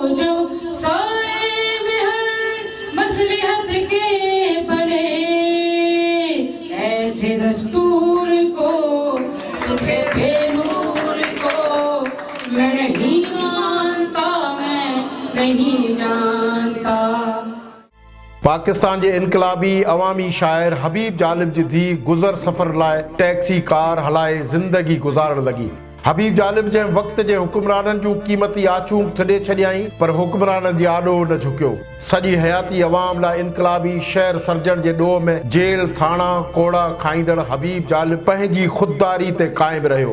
جو سائے میں ہر مصلحت کے پلے، ایسے دستور کو صبح بے نور کو میں نہیں مانتا، میں نہیں جانتا۔ پاکستان کے انقلابی عوامی شاعر حبیب جالب جی دھی گزر سفر لائے ٹیکسی کار ہلائے زندگی گزارن لگی۔ حبیب جالب جے وقت جے حکمرانن جو قیمتی آچوں تھڈے چھڈیائیں، پر حکمرانن جی آڏو نہ جھکیو۔ سڄی حیاتی عوام لا انقلابی شہر سرجن جے ڈوہ میں جیل تھانا کوڑا کھائیندڑ حبیب جالب پنہنجی خودداری تے قائم رہیو۔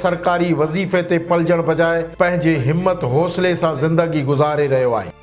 سرکاری وظیفے تے پلجن بجائے پنہنجے ہمت حوصلے سان زندگی گزارے رہیو آهي۔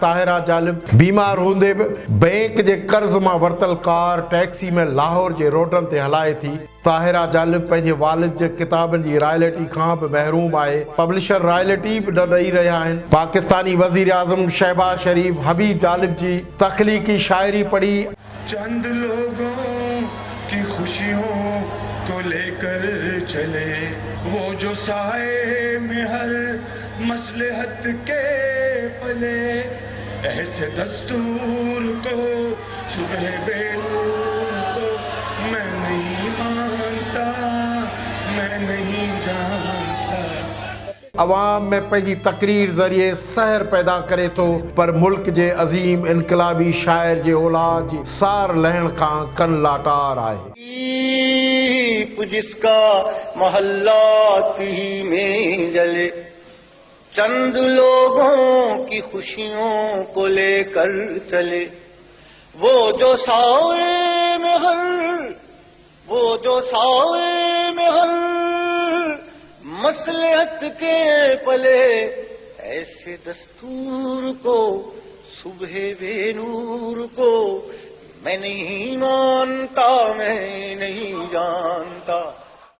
طاہرہ جالب بیمار ہوندے بھی بینک جے قرض ماں ورتل کار ٹیکسی میں لاہور جے روڈن تے ہلائے تھی۔ طاہرہ جالب پنہنجے والد جے کتابن جی رائلٹی کھان بھی محروم آهي۔ پبلشر رائلٹی بھی نہ ڏئی رہیا آهن۔ پاکستانی وزیر اعظم شہباز شریف حبیب جالب جی تخلیقی شاعری پڑھی۔ چند لوگوں کی خوشیوں کو لے کر چلے، وہ جو سائے میں ہر مصلحت کے پلے، ایسے دستور کو صبح بے نور کو میں نہیں مانتا، میں نہیں جانتا۔ عوام میں پہلی تقریر ذریعے سحر پیدا کرے تو، پر ملک جے عظیم انقلابی شاعر جے اولاد جی سار لہن کان کن لاٹار آئے۔ جس کا محلات ہی میں جلے، چند لوگوں کی خوشیوں کو لے کر چلے، وہ جو سائے میں ہر مصلحت کے پلے، ایسے دستور کو صبح بے نور کو میں نہیں مانتا، میں نہیں جانتا۔